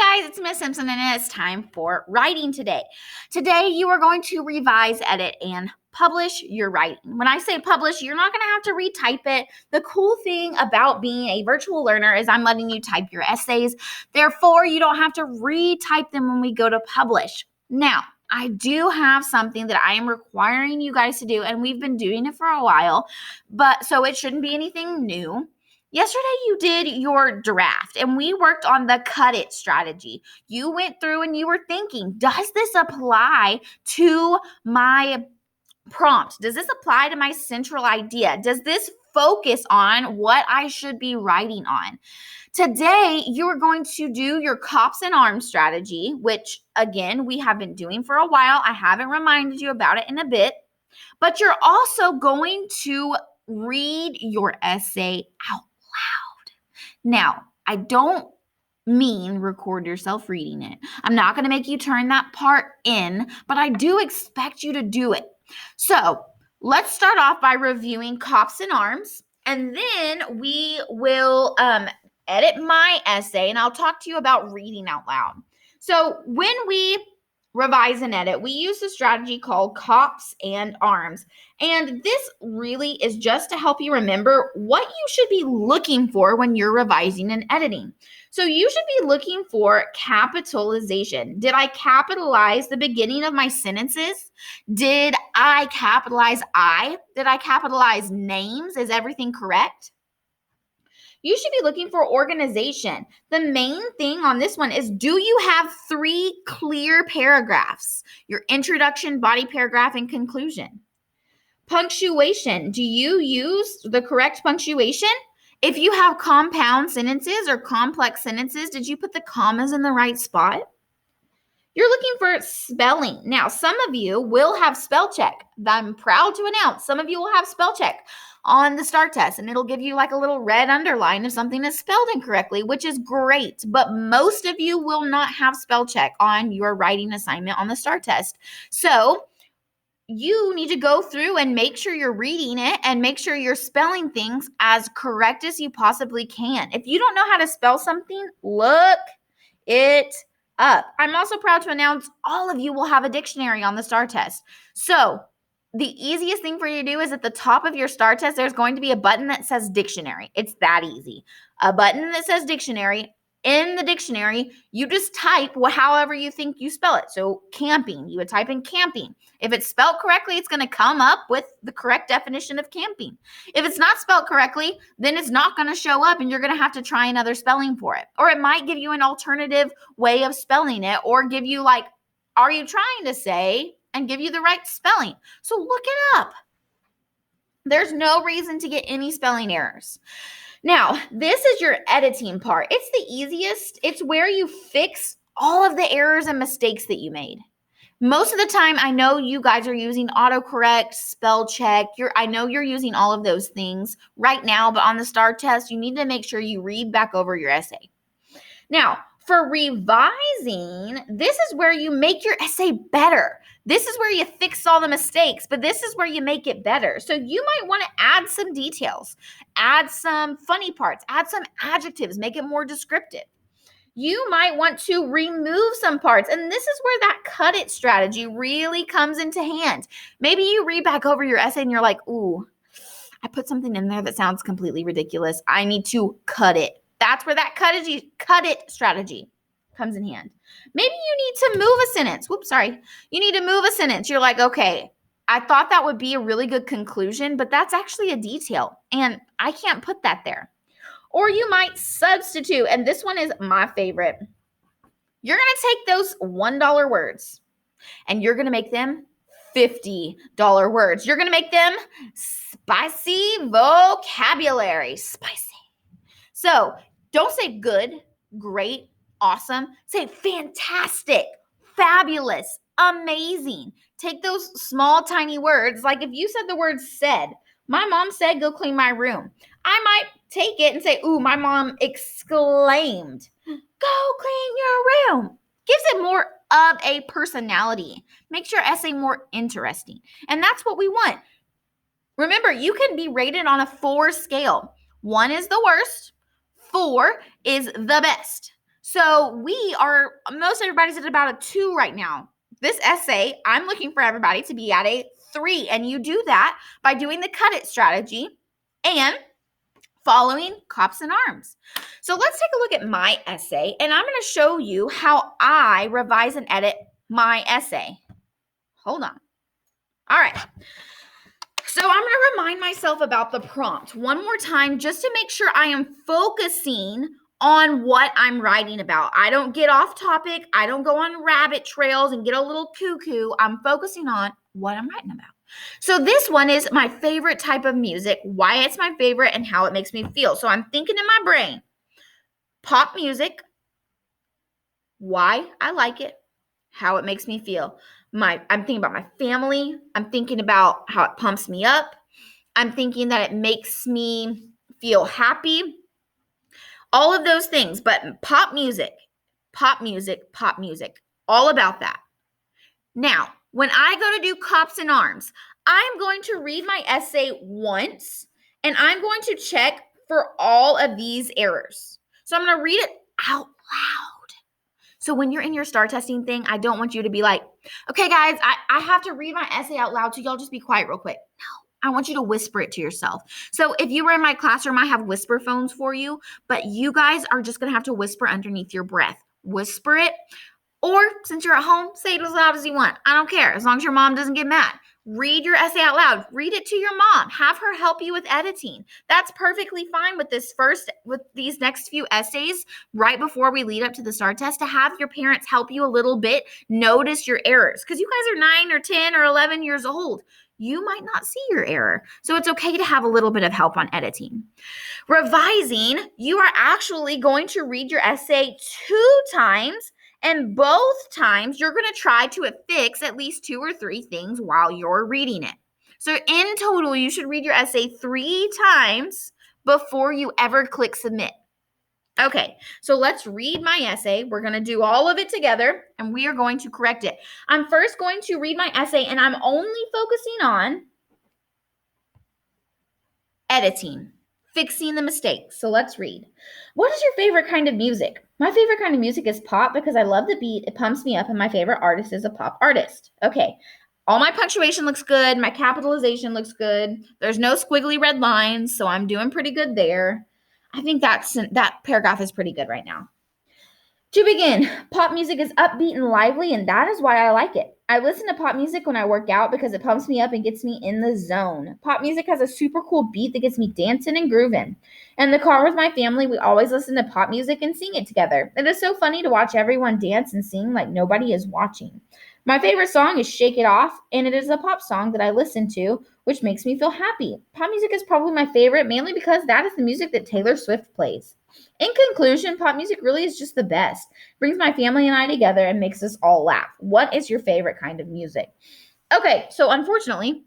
Hi guys, it's Miss Simpson and it's time for writing today. Today you are going to revise, edit, and publish your writing. When I say publish, you're not going to have to retype it. The cool thing about being a virtual learner is I'm letting you type your essays. Therefore, you don't have to retype them when we go to publish. Now, I do have something that I am requiring you guys to do, and we've been doing it for a while, but so it shouldn't be anything new. Yesterday you did your draft and we worked on the cut it strategy. You went through and you were thinking, does this apply to my prompt? Does this apply to my central idea? Does this focus on what I should be writing on? Today, you are going to do your cops and arms strategy, which again, we have been doing for a while. I haven't reminded you about it in a bit, but you're also going to read your essay out. Now, I don't mean record yourself reading it. I'm not going to make you turn that part in, but I do expect you to do it. So let's start off by reviewing cops and arms, and then we will edit my essay, and I'll talk to you about reading out loud. So when we revise and edit, we use a strategy called cops and arms. And this really is just to help you remember what you should be looking for when you're revising and editing. So you should be looking for capitalization. Did I capitalize the beginning of my sentences? Did I capitalize I? Did I capitalize names? Is everything correct? You should be looking for organization. The main thing on this one is, do you have 3 clear paragraphs? Your introduction, body paragraph, and conclusion. Punctuation. Do you use the correct punctuation? If you have compound sentences or complex sentences, did you put the commas in the right spot? You're looking for spelling. Now, some of you will have spell check. I'm proud to announce some of you will have spell check on the STAR test, and it'll give you like a little red underline if something is spelled incorrectly, which is great. But most of you will not have spell check on your writing assignment on the STAR test. So you need to go through and make sure you're reading it and make sure you're spelling things as correct as you possibly can. If you don't know how to spell something, look it up. I'm also proud to announce all of you will have a dictionary on the STAR test. So the easiest thing for you to do is at the top of your STAR test, there's going to be a button that says dictionary. It's that easy. A button that says dictionary. In the dictionary, you just type however you think you spell it. So camping, you would type in camping. If it's spelled correctly, it's going to come up with the correct definition of camping. If it's not spelled correctly, then it's not going to show up and you're going to have to try another spelling for it. Or it might give you an alternative way of spelling it, or give you like, are you trying to say, and give you the right spelling. So look it up. There's no reason to get any spelling errors. Now, this is your editing part. It's the easiest. It's where you fix all of the errors and mistakes that you made. Most of the time, I know you guys are using autocorrect, spell check. I know you're using all of those things right now, but on the STAR test, you need to make sure you read back over your essay. Now, for revising, this is where you make your essay better. This is where you fix all the mistakes, but this is where you make it better. So you might want to add some details, add some funny parts, add some adjectives, make it more descriptive. You might want to remove some parts, and this is where that cut it strategy really comes into hand. Maybe you read back over your essay and you're like, ooh, I put something in there that sounds completely ridiculous. I need to cut it. That's where that cut it strategy comes in hand. Maybe you need to move a sentence. You need to move a sentence. You're like, okay, I thought that would be a really good conclusion, but that's actually a detail, and I can't put that there. Or you might substitute, and this one is my favorite. You're going to take those $1 words, and you're going to make them $50 words. You're going to make them spicy vocabulary. Spicy. So don't say good, great, awesome. Say fantastic, fabulous, amazing. Take those small, tiny words. Like if you said the word said, my mom said, go clean my room. I might take it and say, ooh, my mom exclaimed, go clean your room. Gives it more of a personality. Makes your essay more interesting. And that's what we want. Remember, you can be rated on a 4 scale. 1 is the worst. 4 is the best. So most everybody's at about a 2 right now. This essay, I'm looking for everybody to be at a 3. And you do that by doing the cut it strategy and following Cops and Arms. So let's take a look at my essay, and I'm going to show you how I revise and edit my essay. Hold on. All right. So I'm going to remind myself about the prompt one more time just to make sure I am focusing on what I'm writing about. I don't get off topic. I don't go on rabbit trails and get a little cuckoo. I'm focusing on what I'm writing about. So this one is my favorite type of music, why it's my favorite, and how it makes me feel. So I'm thinking in my brain, pop music, why I like it, how it makes me feel. I'm thinking about my family. I'm thinking about how it pumps me up. I'm thinking that it makes me feel happy. All of those things, but pop music, all about that. Now, when I go to do Cops and Arms, I'm going to read my essay once, and I'm going to check for all of these errors. So I'm going to read it out loud. So when you're in your STAR testing thing, I don't want you to be like, okay, guys, I have to read my essay out loud, so y'all just be quiet real quick. No, I want you to whisper it to yourself. So if you were in my classroom, I have whisper phones for you, but you guys are just going to have to whisper underneath your breath. Whisper it. Or since you're at home, say it as loud as you want. I don't care, as long as your mom doesn't get mad. Read your essay out loud. Read it to your mom. Have her help you with editing. That's perfectly fine with these next few essays right before we lead up to the STAR test, to have your parents help you a little bit, notice your errors. Because you guys are 9 or 10 or 11 years old. You might not see your error. So it's okay to have a little bit of help on editing. Revising, you are actually going to read your essay 2 times. And both times, you're going to try to fix at least 2 or 3 things while you're reading it. So in total, you should read your essay 3 times before you ever click submit. Okay, so let's read my essay. We're going to do all of it together, and we are going to correct it. I'm first going to read my essay, and I'm only focusing on editing, fixing the mistakes. So let's read. What is your favorite kind of music? My favorite kind of music is pop because I love the beat. It pumps me up, and my favorite artist is a pop artist. Okay. All my punctuation looks good. My capitalization looks good. There's no squiggly red lines, so I'm doing pretty good there. I think that paragraph is pretty good right now. To begin, pop music is upbeat and lively, and that is why I like it. I listen to pop music when I work out because it pumps me up and gets me in the zone. Pop music has a super cool beat that gets me dancing and grooving. In the car with my family, we always listen to pop music and sing it together. It is so funny to watch everyone dance and sing like nobody is watching. My favorite song is Shake It Off, and it is a pop song that I listen to, which makes me feel happy. Pop music is probably my favorite, mainly because that is the music that Taylor Swift plays. In conclusion, pop music really is just the best. It brings my family and I together and makes us all laugh. What is your favorite kind of music? Okay, so unfortunately,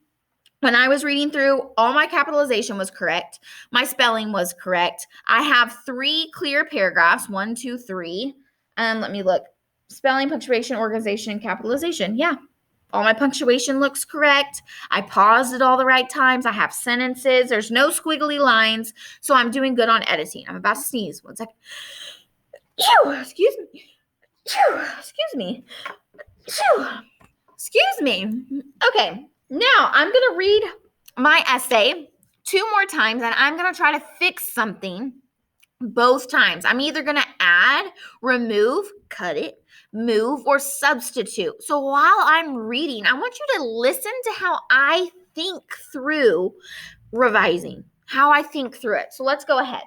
when I was reading through, all my capitalization was correct. My spelling was correct. I have 3 clear paragraphs, 1, 2, 3. Let me look. Spelling, punctuation, organization, and capitalization. Yeah, all my punctuation looks correct. I paused at all the right times. I have sentences. There's no squiggly lines. So I'm doing good on editing. I'm about to sneeze. 1 second. Excuse me. Excuse me. Excuse me. Okay. Now I'm going to read my essay 2 more times, and I'm going to try to fix something both times. I'm either going to add, remove, cut it, move, or substitute. So while I'm reading, I want you to listen to how I think through revising, how I think through it. So let's go ahead.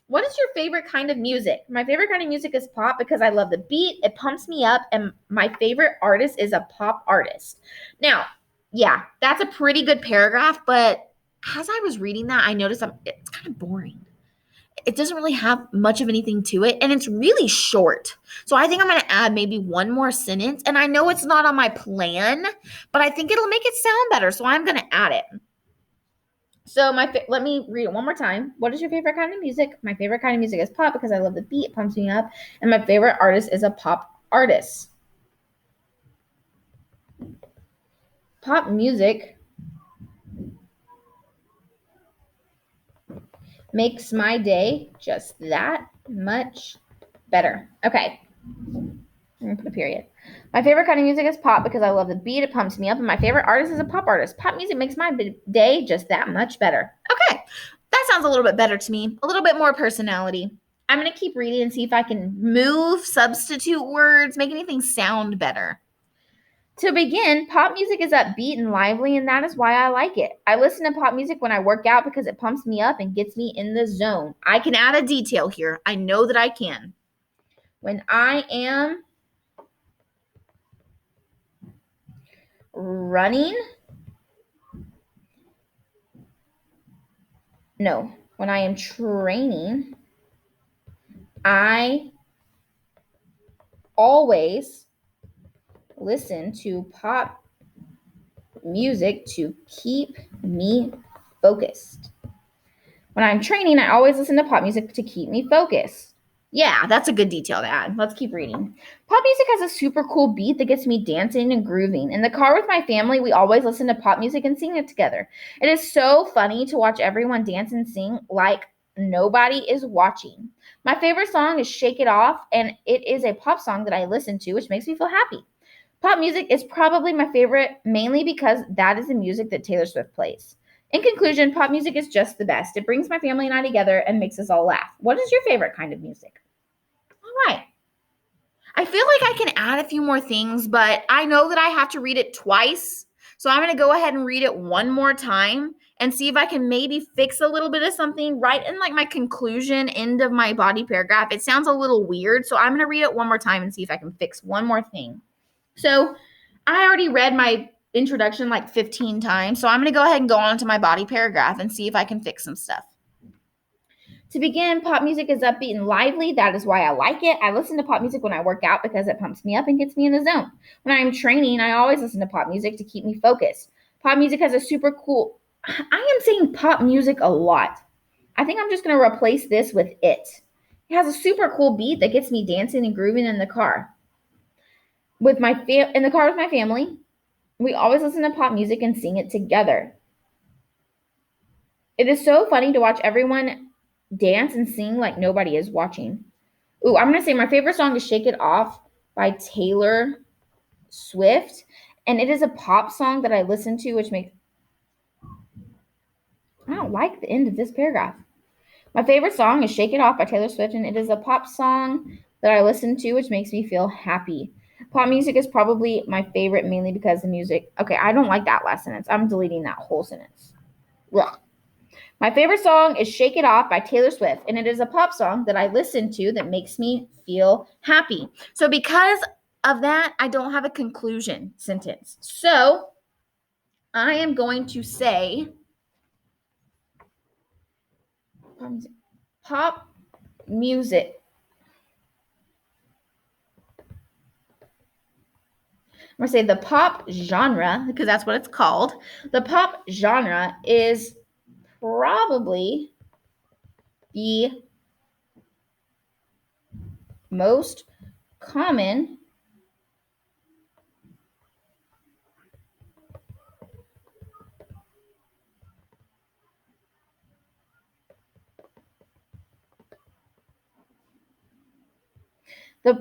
What is your favorite kind of music? My favorite kind of music is pop because I love the beat. It pumps me up, and my favorite artist is a pop artist. Now, yeah, that's a pretty good paragraph, but as I was reading that, I noticed it's kind of boring. It doesn't really have much of anything to it, and it's really short. So I think I'm going to add maybe 1 more sentence, and I know it's not on my plan, but I think it'll make it sound better, so I'm going to add it. So let me read it one more time. What is your favorite kind of music? My favorite kind of music is pop because I love the beat, it pumps me up, and my favorite artist is a pop artist. Pop music makes my day just that much better. Okay. I'm going to put a period. My favorite kind of music is pop because I love the beat. It pumps me up. And my favorite artist is a pop artist. Pop music makes my day just that much better. Okay. That sounds a little bit better to me. A little bit more personality. I'm going to keep reading and see if I can move, substitute words, make anything sound better. To begin, pop music is upbeat and lively, and that is why I like it. I listen to pop music when I work out because it pumps me up and gets me in the zone. I can add a detail here. I know that I can. When I am running, when I am training, I always listen to pop music to keep me focused. When I'm training, I always listen to pop music to keep me focused. Yeah, that's a good detail to add. Let's keep reading. Pop music has a super cool beat that gets me dancing and grooving. In the car with my family, we always listen to pop music and sing it together. It is so funny to watch everyone dance and sing like nobody is watching. My favorite song is Shake It Off, and it is a pop song that I listen to, which makes me feel happy. Pop music is probably my favorite, mainly because that is the music that Taylor Swift plays. In conclusion, pop music is just the best. It brings my family and I together and makes us all laugh. What is your favorite kind of music? All right. I feel like I can add a few more things, but I know that I have to read it twice. So I'm going to go ahead and read it one more time and see if I can maybe fix a little bit of something right in like my conclusion end of my body paragraph. It sounds a little weird, so I'm going to read it one more time and see if I can fix one more thing. So I already read my introduction like 15 times, so I'm going to go ahead and go on to my body paragraph and see if I can fix some stuff. To begin, pop music is upbeat and lively. That is why I like it. I listen to pop music when I work out because it pumps me up and gets me in the zone. When I'm training, I always listen to pop music to keep me focused. Pop music has a super cool... I am saying pop music a lot. I think I'm just going to replace this with it. It has a super cool beat that gets me dancing and grooving in the car. In the car with my family, we always listen to pop music and sing it together. It is so funny to watch everyone dance and sing like nobody is watching. Ooh, I'm going to say my favorite song is Shake It Off by Taylor Swift. And it is a pop song that I listen to, which makes... I don't like the end of this paragraph. My favorite song is Shake It Off by Taylor Swift, and it is a pop song that I listen to, which makes me feel happy. Pop music is probably my favorite, mainly because the music... Okay, I don't like that last sentence. I'm deleting that whole sentence. Ugh. My favorite song is Shake It Off by Taylor Swift, and it is a pop song that I listen to that makes me feel happy. So because of that, I don't have a conclusion sentence. So I am going to say pop music. I'm going to say the pop genre, because that's what it's called. The pop genre is probably the most common the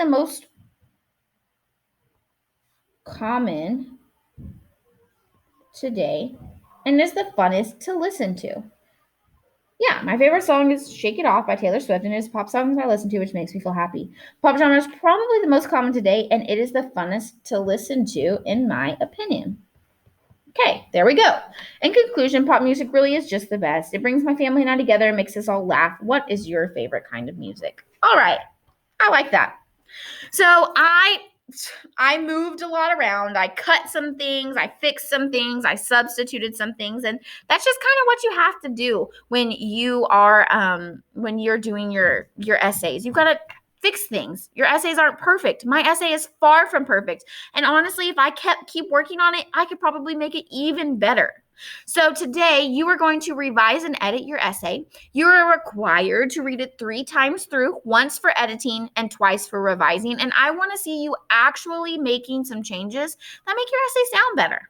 most common today and is the funnest to listen to. Yeah, my favorite song is Shake It Off by Taylor Swift, and it is pop songs I listen to, which makes me feel happy. Pop genre is probably the most common today, and it is the funnest to listen to, in my opinion. Okay, there we go. In conclusion, pop music really is just the best. It brings my family and I together and makes us all laugh. What is your favorite kind of music? All right, I like that. So I moved a lot around. I cut some things, I fixed some things, I substituted some things, and that's just kind of what you have to do when you are when you're doing your essays. You've got to fix things. Your essays aren't perfect. My essay is far from perfect. And honestly, if I keep working on it, I could probably make it even better. So today you are going to revise and edit your essay. You are required to read it 3 times through, once for editing and twice for revising. And I want to see you actually making some changes that make your essay sound better.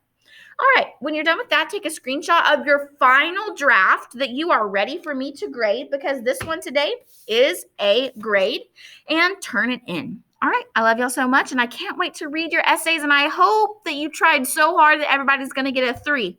All right, when you're done with that, take a screenshot of your final draft that you are ready for me to grade, because this one today is a grade, and turn it in. All right, I love y'all so much, and I can't wait to read your essays, and I hope that you tried so hard that everybody's going to get a 3.